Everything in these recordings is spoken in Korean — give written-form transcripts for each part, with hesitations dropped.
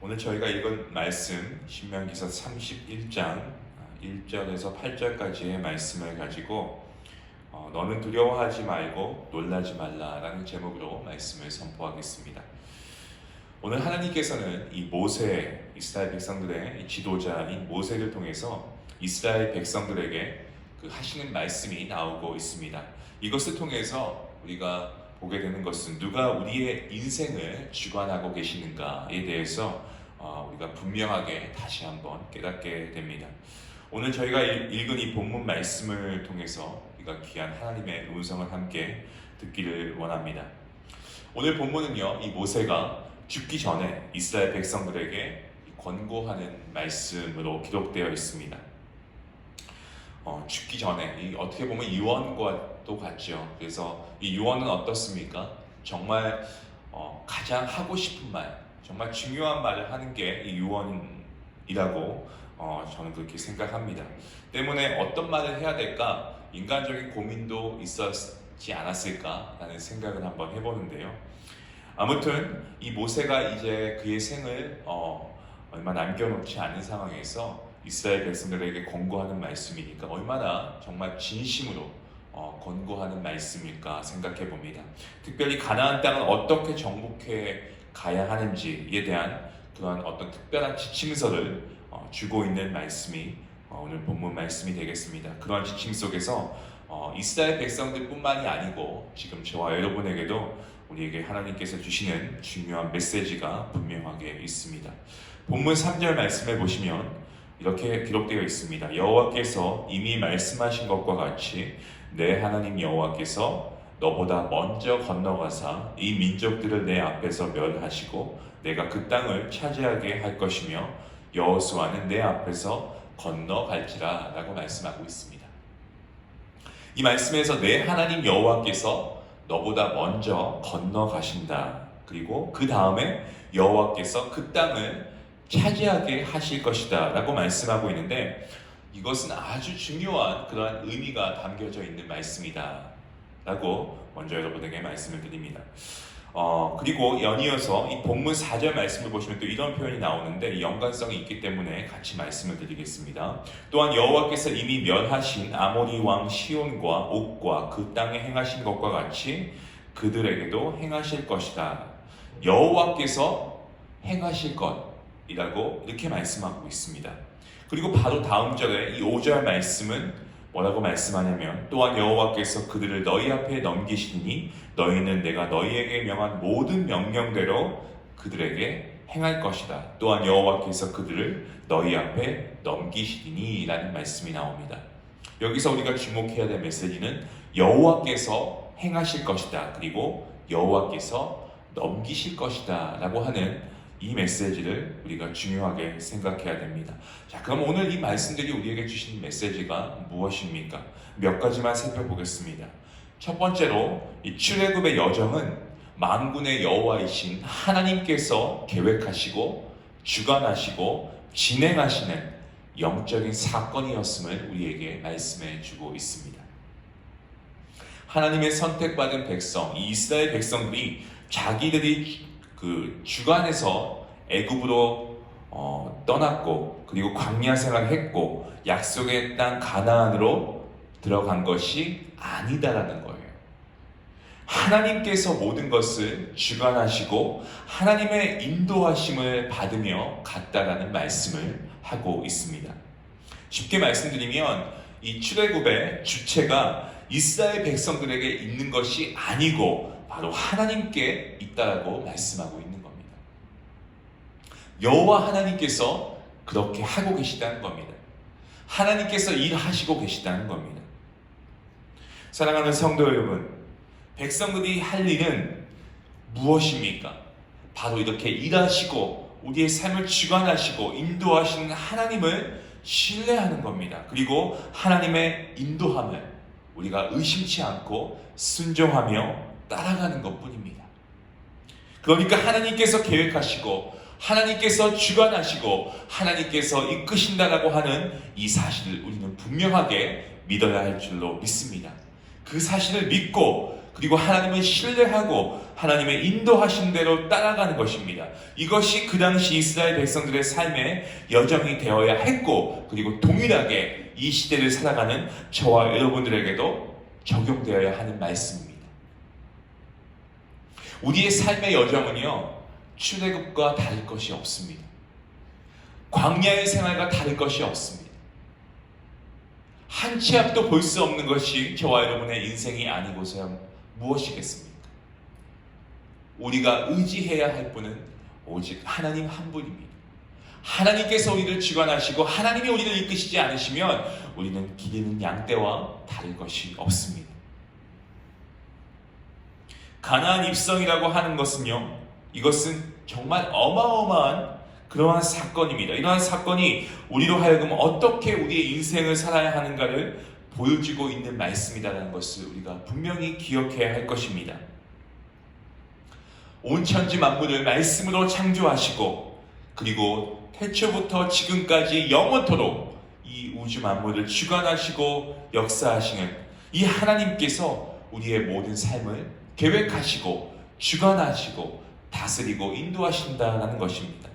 오늘 저희가 읽은 말씀 신명기서 31장 1절에서 8절까지의 말씀을 가지고 너는 두려워하지 말고 놀라지 말라라는 제목으로 말씀을 선포하겠습니다. 오늘 하나님께서는 이 모세, 이스라엘 백성들의 지도자인 모세를 통해서 이스라엘 백성들에게 하시는 말씀이 나오고 있습니다. 이것을 통해서 우리가 보게 되는 것은 누가 우리의 인생을 주관하고 계시는가에 대해서 우리가 분명하게 다시 한번 깨닫게 됩니다. 오늘 저희가 읽은 이 본문 말씀을 통해서 우리가 귀한 하나님의 음성을 함께 듣기를 원합니다. 오늘 본문은요, 이 모세가 죽기 전에 이스라엘 백성들에게 권고하는 말씀으로 기록되어 있습니다. 죽기 전에 어떻게 보면 유언과도 같죠. 그래서 이 유언은 어떻습니까? 정말 가장 하고 싶은 말, 정말 중요한 말을 하는 게 이 유언이라고 저는 그렇게 생각합니다. 때문에 어떤 말을 해야 될까? 인간적인 고민도 있었지 않았을까라는 생각을 한번 해보는데요. 아무튼 이 모세가 이제 그의 생을 얼마 남겨놓지 않은 상황에서 이스라엘 백성들에게 권고하는 말씀이니까 얼마나 정말 진심으로 권고하는 말씀일까 생각해 봅니다. 특별히 가나안 땅은 어떻게 정복해 가야 하는지에 대한 그런 어떤 특별한 지침서를 주고 있는 말씀이 오늘 본문 말씀이 되겠습니다. 그런 지침 속에서 이스라엘 백성들뿐만이 아니고 지금 저와 여러분에게도 우리에게 하나님께서 주시는 중요한 메시지가 분명하게 있습니다. 본문 3절 말씀을 보시면 이렇게 기록되어 있습니다. 여호와께서 이미 말씀하신 것과 같이 내 하나님 여호와께서 너보다 먼저 건너가사 이 민족들을 내 앞에서 멸하시고 내가 그 땅을 차지하게 할 것이며 여호수아는 내 앞에서 건너갈지라 라고 말씀하고 있습니다. 이 말씀에서 내 하나님 여호와께서 너보다 먼저 건너가신다. 그리고 그 다음에 여호와께서 그 땅을 차지하게 하실 것이다 라고 말씀하고 있는데, 이것은 아주 중요한 그러한 의미가 담겨져 있는 말씀이다 라고 먼저 여러분에게 말씀을 드립니다. 그리고 연이어서 이 본문 4절 말씀을 보시면 또 이런 표현이 나오는데 연관성이 있기 때문에 같이 말씀을 드리겠습니다. 또한 여호와께서 이미 멸하신 아모리 왕 시온과 옥과 그 땅에 행하신 것과 같이 그들에게도 행하실 것이다. 여호와께서 행하실 것이라고 이렇게 말씀하고 있습니다. 그리고 바로 다음 절에 이 5절 말씀은 뭐라고 말씀하냐면, 또한 여호와께서 그들을 너희 앞에 넘기시니 너희는 내가 너희에게 명한 모든 명령대로 그들에게 행할 것이다. 또한 여호와께서 그들을 너희 앞에 넘기시니 라는 말씀이 나옵니다. 여기서 우리가 주목해야 될 메시지는 여호와께서 행하실 것이다, 그리고 여호와께서 넘기실 것이다 라고 하는 이 메시지를 우리가 중요하게 생각해야 됩니다. 자, 그럼 오늘 이 말씀들이 우리에게 주신 메시지가 무엇입니까? 몇 가지만 살펴보겠습니다. 첫 번째로 이 출애굽의 여정은 만군의 여호와이신 하나님께서 계획하시고 주관하시고 진행하시는 영적인 사건이었음을 우리에게 말씀해 주고 있습니다. 하나님의 선택받은 백성, 이 이스라엘 백성들이 자기들이 주관해서 애굽으로 떠났고, 그리고 광야 생활을 했고 약속의 땅 가나안으로 들어간 것이 아니다라는 거예요. 하나님께서 모든 것을 주관하시고 하나님의 인도하심을 받으며 갔다라는 말씀을 하고 있습니다. 쉽게 말씀드리면 이 출애굽의 주체가 이스라엘 백성들에게 있는 것이 아니고 바로 하나님께 있다라고 말씀하고 있는 겁니다. 여호와 하나님께서 그렇게 하고 계시다는 겁니다. 하나님께서 일하시고 계시다는 겁니다. 사랑하는 성도 여러분, 백성들이 할 일은 무엇입니까? 바로 이렇게 일하시고 우리의 삶을 주관하시고 인도하시는 하나님을 신뢰하는 겁니다. 그리고 하나님의 인도함을 우리가 의심치 않고 순종하며 따라가는 것뿐입니다. 그러니까 하나님께서 계획하시고 하나님께서 주관하시고 하나님께서 이끄신다라고 하는 이 사실을 우리는 분명하게 믿어야 할 줄로 믿습니다. 그 사실을 믿고 그리고 하나님을 신뢰하고 하나님의 인도하신 대로 따라가는 것입니다. 이것이 그 당시 이스라엘 백성들의 삶의 여정이 되어야 했고, 그리고 동일하게 이 시대를 살아가는 저와 여러분들에게도 적용되어야 하는 말씀입니다. 우리의 삶의 여정은요, 출애굽과 다를 것이 없습니다. 광야의 생활과 다를 것이 없습니다. 한 치 앞도 볼 수 없는 것이 저와 여러분의 인생이 아니고서야 무엇이겠습니까? 우리가 의지해야 할 분은 오직 하나님 한 분입니다. 하나님께서 우리를 주관하시고 하나님이 우리를 이끄시지 않으시면 우리는 기르는 양떼와 다를 것이 없습니다. 가나안 입성이라고 하는 것은요, 이것은 정말 어마어마한 그러한 사건입니다. 이러한 사건이 우리로 하여금 어떻게 우리의 인생을 살아야 하는가를 보여주고 있는 말씀이라는 것을 우리가 분명히 기억해야 할 것입니다. 온 천지 만물을 말씀으로 창조하시고, 그리고 태초부터 지금까지 영원토록 이 우주 만물을 주관하시고 역사하시는 이 하나님께서 우리의 모든 삶을 계획하시고 주관하시고 다스리고 인도하신다는 것입니다.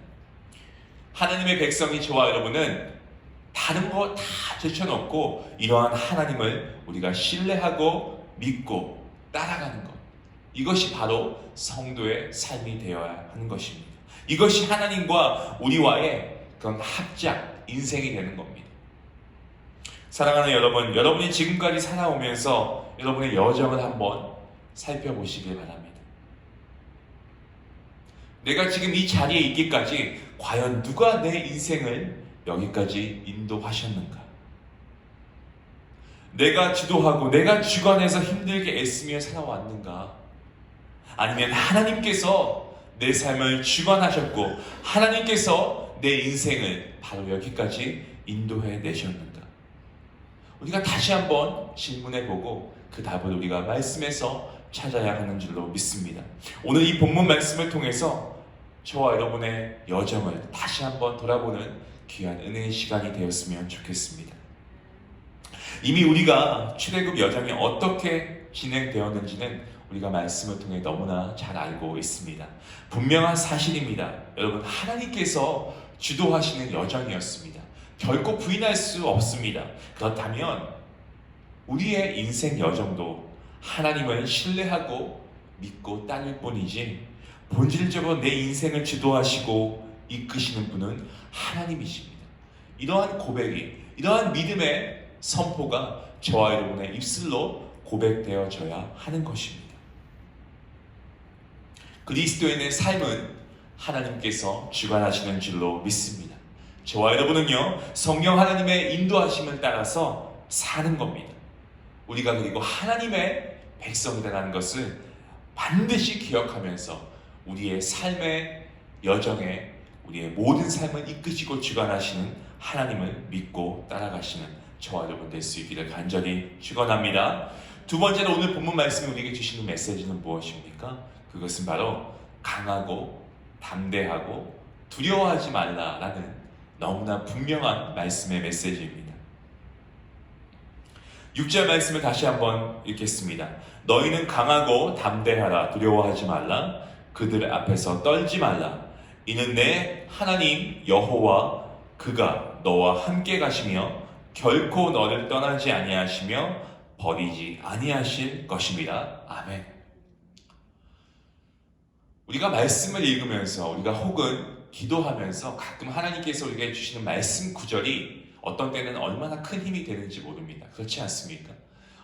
하나님의 백성이 저와 여러분은 다른 거 다 제쳐놓고 이러한 하나님을 우리가 신뢰하고 믿고 따라가는 것, 이것이 바로 성도의 삶이 되어야 하는 것입니다. 이것이 하나님과 우리와의 그런 합작, 인생이 되는 겁니다. 사랑하는 여러분, 여러분이 지금까지 살아오면서 여러분의 여정을 한번 살펴보시길 바랍니다. 내가 지금 이 자리에 있기까지 과연 누가 내 인생을 여기까지 인도하셨는가? 내가 주도하고 내가 주관해서 힘들게 애쓰며 살아왔는가? 아니면 하나님께서 내 삶을 주관하셨고 하나님께서 내 인생을 바로 여기까지 인도해 내셨는가? 우리가 다시 한번 질문해보고 그 답을 우리가 말씀에서 찾아야 하는 줄로 믿습니다. 오늘 이 본문 말씀을 통해서 저와 여러분의 여정을 다시 한번 돌아보는 귀한 은혜의 시간이 되었으면 좋겠습니다. 이미 우리가 출애굽 여정이 어떻게 진행되었는지는 우리가 말씀을 통해 너무나 잘 알고 있습니다. 분명한 사실입니다. 여러분, 하나님께서 주도하시는 여정이었습니다. 결코 부인할 수 없습니다. 그렇다면 우리의 인생 여정도 하나님을 신뢰하고 믿고 따를 뿐이지 본질적으로 내 인생을 주도하시고 이끄시는 분은 하나님이십니다. 이러한 고백이, 이러한 믿음의 선포가 저와 여러분의 입술로 고백되어져야 하는 것입니다. 그리스도인의 삶은 하나님께서 주관하시는 줄로 믿습니다. 저와 여러분은요, 성령 하나님의 인도하심을 따라서 사는 겁니다. 우리가 그리고 하나님의 백성이라는 것을 반드시 기억하면서 우리의 삶의 여정에 우리의 모든 삶을 이끄시고 주관하시는 하나님을 믿고 따라가시는 저와 여러분 될 수 있기를 간절히 축원합니다. 두 번째로 오늘 본문 말씀이 우리에게 주시는 메시지는 무엇입니까? 그것은 바로 강하고 담대하고 두려워하지 말라라는 너무나 분명한 말씀의 메시지입니다. 6절 말씀을 다시 한번 읽겠습니다. 너희는 강하고 담대하라. 두려워하지 말라. 그들 앞에서 떨지 말라. 이는 내 하나님 여호와 그가 너와 함께 가시며 결코 너를 떠나지 아니하시며 버리지 아니하실 것입니다. 아멘. 우리가 말씀을 읽으면서 우리가 혹은 기도하면서 가끔 하나님께서 우리에게 주시는 말씀 구절이 어떤 때는 얼마나 큰 힘이 되는지 모릅니다. 그렇지 않습니까?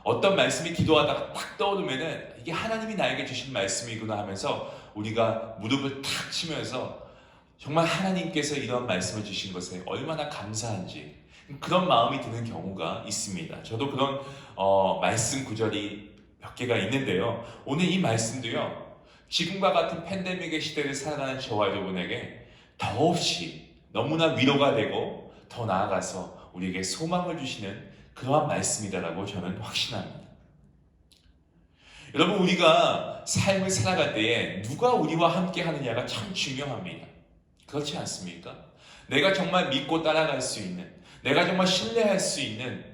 어떤 말씀이 기도하다가 딱 떠오르면은 이게 하나님이 나에게 주신 말씀이구나 하면서 우리가 무릎을 탁 치면서 정말 하나님께서 이런 말씀을 주신 것에 얼마나 감사한지 그런 마음이 드는 경우가 있습니다. 저도 그런 말씀 구절이 몇 개가 있는데요. 오늘 이 말씀도요, 지금과 같은 팬데믹의 시대를 살아가는 저와 여러분에게 더없이 너무나 위로가 되고 더 나아가서 우리에게 소망을 주시는 그러한 말씀이다라고 저는 확신합니다. 여러분, 우리가 삶을 살아갈 때에 누가 우리와 함께 하느냐가 참 중요합니다. 그렇지 않습니까? 내가 정말 믿고 따라갈 수 있는, 내가 정말 신뢰할 수 있는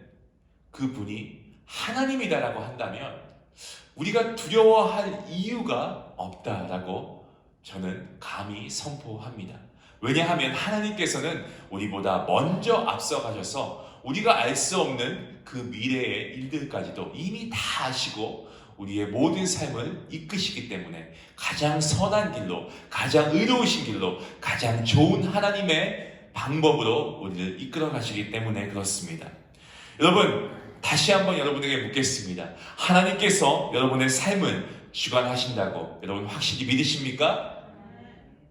그분이 하나님이다라고 한다면 우리가 두려워할 이유가 없다라고 저는 감히 선포합니다. 왜냐하면 하나님께서는 우리보다 먼저 앞서가셔서 우리가 알 수 없는 그 미래의 일들까지도 이미 다 아시고 우리의 모든 삶을 이끄시기 때문에 가장 선한 길로, 가장 의로우신 길로, 가장 좋은 하나님의 방법으로 우리를 이끌어 가시기 때문에 그렇습니다. 여러분, 다시 한번 여러분에게 묻겠습니다. 하나님께서 여러분의 삶을 주관하신다고 여러분 확실히 믿으십니까?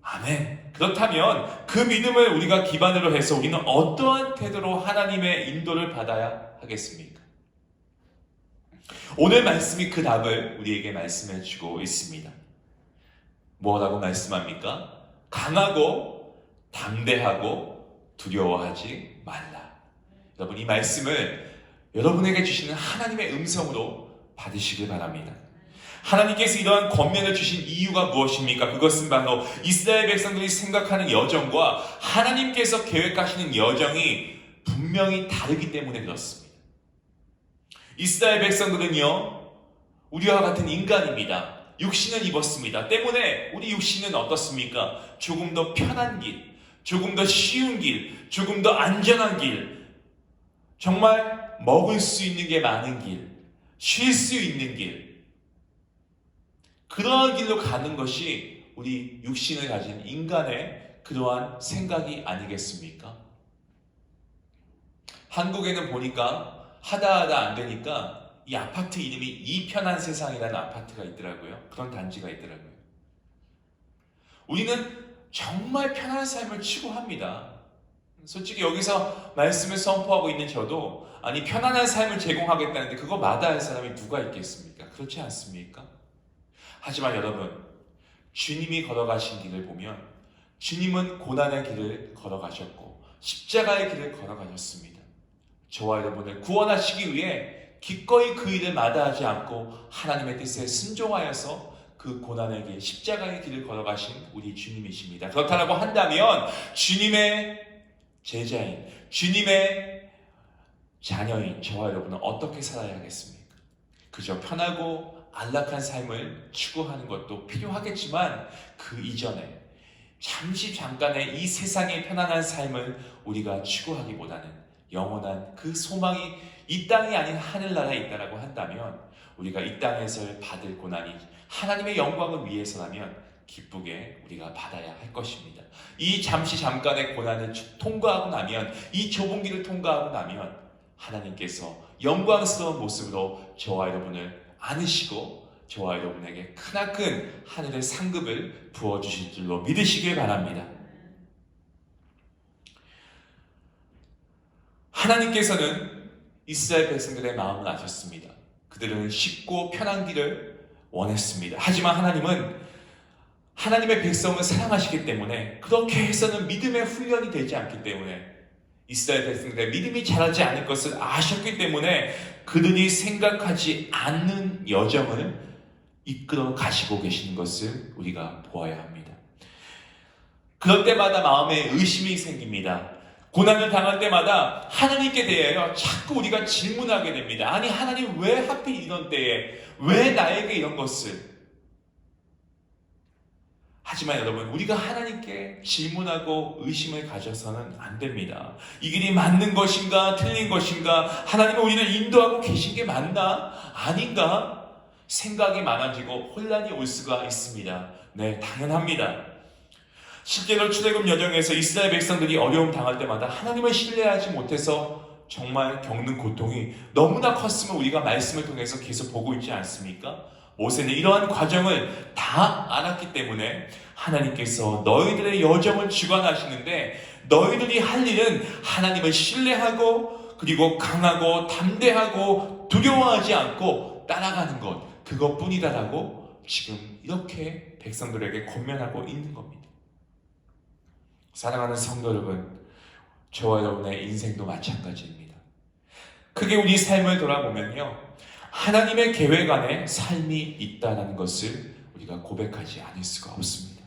아멘. 그렇다면 그 믿음을 우리가 기반으로 해서 우리는 어떠한 태도로 하나님의 인도를 받아야 하겠습니까? 오늘 말씀이 그 답을 우리에게 말씀해 주고 있습니다. 뭐라고 말씀합니까? 강하고 담대하고 두려워하지 말라. 여러분, 이 말씀을 여러분에게 주시는 하나님의 음성으로 받으시길 바랍니다. 하나님께서 이러한 권면을 주신 이유가 무엇입니까? 그것은 바로 이스라엘 백성들이 생각하는 여정과 하나님께서 계획하시는 여정이 분명히 다르기 때문에 그렇습니다. 이스라엘 백성들은요, 우리와 같은 인간입니다. 육신을 입었습니다. 때문에 우리 육신은 어떻습니까? 조금 더 편한 길, 조금 더 쉬운 길, 조금 더 안전한 길, 정말 먹을 수 있는 게 많은 길, 쉴 수 있는 길, 그러한 길로 가는 것이 우리 육신을 가진 인간의 그러한 생각이 아니겠습니까? 한국에는 보니까 하다 안 되니까 이 아파트 이름이 이 편한 세상이라는 아파트가 있더라고요. 그런 단지가 있더라고요. 우리는 정말 편한 삶을 추구합니다. 솔직히 여기서 말씀을 선포하고 있는 저도 아니 편안한 삶을 제공하겠다는데 그거 마다할 사람이 누가 있겠습니까? 그렇지 않습니까? 하지만 여러분, 주님이 걸어가신 길을 보면 주님은 고난의 길을 걸어가셨고 십자가의 길을 걸어가셨습니다. 저와 여러분을 구원하시기 위해 기꺼이 그 일을 마다하지 않고 하나님의 뜻에 순종하여서 그 고난의 길, 십자가의 길을 걸어가신 우리 주님이십니다. 그렇다고 한다면 주님의 제자인, 주님의 자녀인 저와 여러분은 어떻게 살아야 하겠습니까? 그저 편하고 안락한 삶을 추구하는 것도 필요하겠지만 그 이전에 잠깐의 이 세상의 편안한 삶을 우리가 추구하기보다는 영원한 그 소망이 이 땅이 아닌 하늘나라에 있다라고 한다면 우리가 이 땅에서 받을 고난이 하나님의 영광을 위해서라면 기쁘게 우리가 받아야 할 것입니다. 이 잠깐의 고난을 통과하고 나면, 이 좁은 길을 통과하고 나면 하나님께서 영광스러운 모습으로 저와 여러분을 안으시고 저와 여러분에게 크나큰 하늘의 상급을 부어주실 줄로 믿으시길 바랍니다. 하나님께서는 이스라엘 백성들의 마음을 아셨습니다. 그들은 쉽고 편한 길을 원했습니다. 하지만 하나님은 하나님의 백성을 사랑하시기 때문에 그렇게 해서는 믿음의 훈련이 되지 않기 때문에 이스라엘 백성들의 믿음이 자라지 않을 것을 아셨기 때문에 그들이 생각하지 않는 여정을 이끌어 가시고 계시는 것을 우리가 보아야 합니다. 그럴 때마다 마음에 의심이 생깁니다. 고난을 당할 때마다 하나님께 대하여 자꾸 우리가 질문하게 됩니다. 아니 하나님 왜 하필 이런 때에 왜 나에게 이런 것을? 하지만 여러분, 우리가 하나님께 질문하고 의심을 가져서는 안 됩니다. 이 길이 맞는 것인가 틀린 것인가, 하나님은 우리를 인도하고 계신 게 맞나 아닌가 생각이 많아지고 혼란이 올 수가 있습니다. 네, 당연합니다. 실제로 출애굽 여정에서 이스라엘 백성들이 어려움 당할 때마다 하나님을 신뢰하지 못해서 정말 겪는 고통이 너무나 컸음을 우리가 말씀을 통해서 계속 보고 있지 않습니까? 모세는 이러한 과정을 다 알았기 때문에 하나님께서 너희들의 여정을 주관하시는데 너희들이 할 일은 하나님을 신뢰하고 그리고 강하고 담대하고 두려워하지 않고 따라가는 것, 그것뿐이다라고 지금 이렇게 백성들에게 권면하고 있는 겁니다. 사랑하는 성도 여러분, 저와 여러분의 인생도 마찬가지입니다. 크게 우리 삶을 돌아보면요, 하나님의 계획 안에 삶이 있다는 것을 우리가 고백하지 않을 수가 없습니다.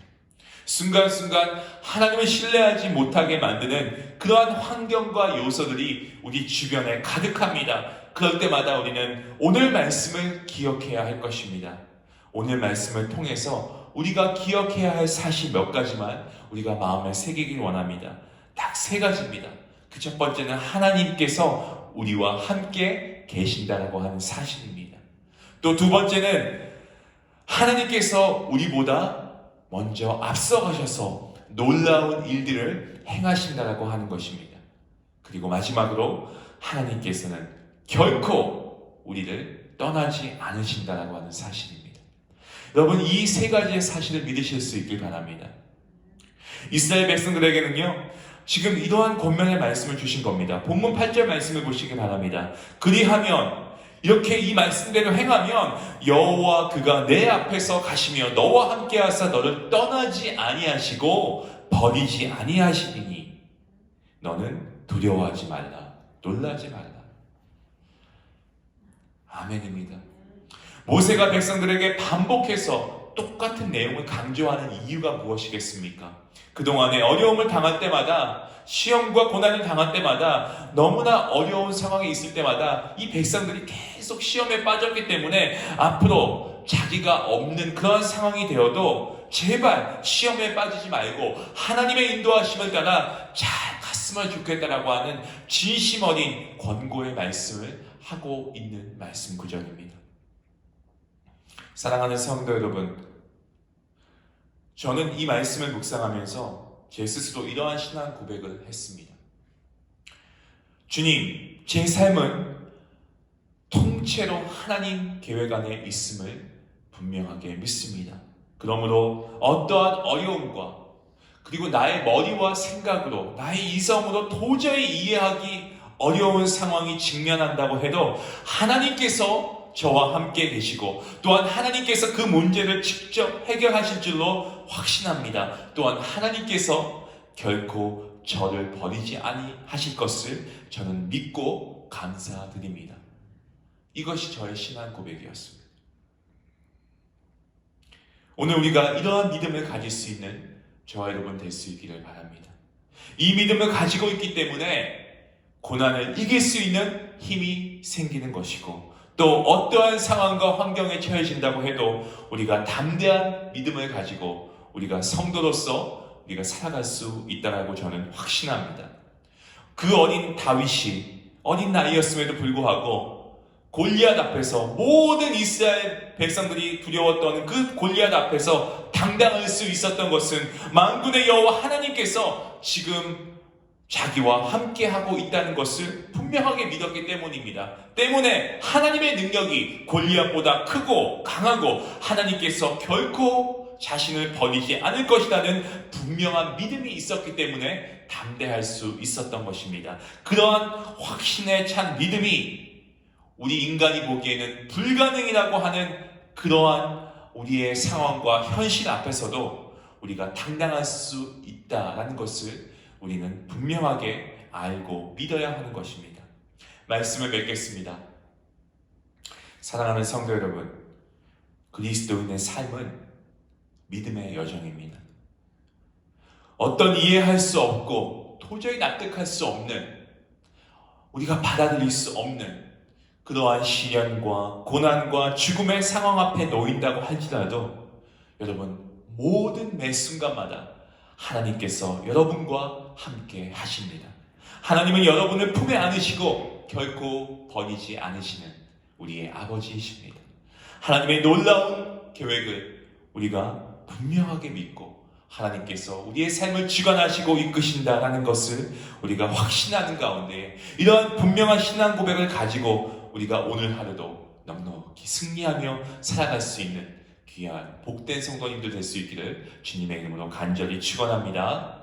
순간순간 하나님을 신뢰하지 못하게 만드는 그러한 환경과 요소들이 우리 주변에 가득합니다. 그럴 때마다 우리는 오늘 말씀을 기억해야 할 것입니다. 오늘 말씀을 통해서 우리가 기억해야 할 사실 몇 가지만 우리가 마음에 새기길 원합니다. 딱 세 가지입니다. 그 첫 번째는 하나님께서 우리와 함께 계신다라고 하는 사실입니다. 또 두 번째는 하나님께서 우리보다 먼저 앞서가셔서 놀라운 일들을 행하신다라고 하는 것입니다. 그리고 마지막으로 하나님께서는 결코 우리를 떠나지 않으신다라고 하는 사실입니다. 여러분, 이 세 가지의 사실을 믿으실 수 있길 바랍니다. 이스라엘 백성들에게는요, 지금 이러한 권면의 말씀을 주신 겁니다. 본문 8절 말씀을 보시기 바랍니다. 그리하면, 이렇게 이 말씀대로 행하면 여호와 그가 내 앞에서 가시며 너와 함께 하사 너를 떠나지 아니하시고 버리지 아니하시리니 너는 두려워하지 말라, 놀라지 말라. 아멘입니다. 모세가 백성들에게 반복해서 똑같은 내용을 강조하는 이유가 무엇이겠습니까? 그동안에 어려움을 당할 때마다, 시험과 고난을 당할 때마다, 너무나 어려운 상황이 있을 때마다 이 백성들이 계속 시험에 빠졌기 때문에 앞으로 자기가 없는 그런 상황이 되어도 제발 시험에 빠지지 말고 하나님의 인도하심을 따라 잘 갔으면 좋겠다라고 하는 진심 어린 권고의 말씀을 하고 있는 말씀 구절입니다. 사랑하는 성도 여러분, 저는 이 말씀을 묵상하면서 제 스스로 이러한 신앙 고백을 했습니다. 주님, 제 삶은 통째로 하나님 계획 안에 있음을 분명하게 믿습니다. 그러므로 어떠한 어려움과 그리고 나의 머리와 생각으로, 나의 이성으로 도저히 이해하기 어려운 상황이 직면한다고 해도 하나님께서 저와 함께 계시고 또한 하나님께서 그 문제를 직접 해결하실 줄로 확신합니다. 또한 하나님께서 결코 저를 버리지 아니하실 것을 저는 믿고 감사드립니다. 이것이 저의 신앙 고백이었습니다. 오늘 우리가 이러한 믿음을 가질 수 있는 저와 여러분 될 수 있기를 바랍니다. 이 믿음을 가지고 있기 때문에 고난을 이길 수 있는 힘이 생기는 것이고, 또 어떠한 상황과 환경에 처해진다고 해도 우리가 담대한 믿음을 가지고 우리가 성도로서 우리가 살아갈 수 있다고 저는 확신합니다. 그 어린 다윗이 어린 나이였음에도 불구하고 골리앗 앞에서, 모든 이스라엘 백성들이 두려웠던 그 골리앗 앞에서 당당할 수 있었던 것은 만군의 여호와 하나님께서 지금 자기와 함께하고 있다는 것을 분명하게 믿었기 때문입니다. 때문에 하나님의 능력이 골리앗보다 크고 강하고 하나님께서 결코 자신을 버리지 않을 것이라는 분명한 믿음이 있었기 때문에 담대할 수 있었던 것입니다. 그러한 확신에 찬 믿음이 우리 인간이 보기에는 불가능이라고 하는 그러한 우리의 상황과 현실 앞에서도 우리가 당당할 수 있다라는 것을 우리는 분명하게 알고 믿어야 하는 것입니다. 말씀을 맺겠습니다. 사랑하는 성도 여러분, 그리스도인의 삶은 믿음의 여정입니다. 어떤 이해할 수 없고 도저히 납득할 수 없는, 우리가 받아들일 수 없는 그러한 시련과 고난과 죽음의 상황 앞에 놓인다고 할지라도 여러분, 모든 매 순간마다 하나님께서 여러분과 함께 하십니다. 하나님은 여러분을 품에 안으시고 결코 버리지 않으시는 우리의 아버지이십니다. 하나님의 놀라운 계획을 우리가 분명하게 믿고 하나님께서 우리의 삶을 주관하시고 이끄신다라는 것을 우리가 확신하는 가운데, 이러한 분명한 신앙 고백을 가지고 우리가 오늘 하루도 넉넉히 승리하며 살아갈 수 있는 귀한 복된 성도님들 될 수 있기를 주님의 이름으로 간절히 축원합니다.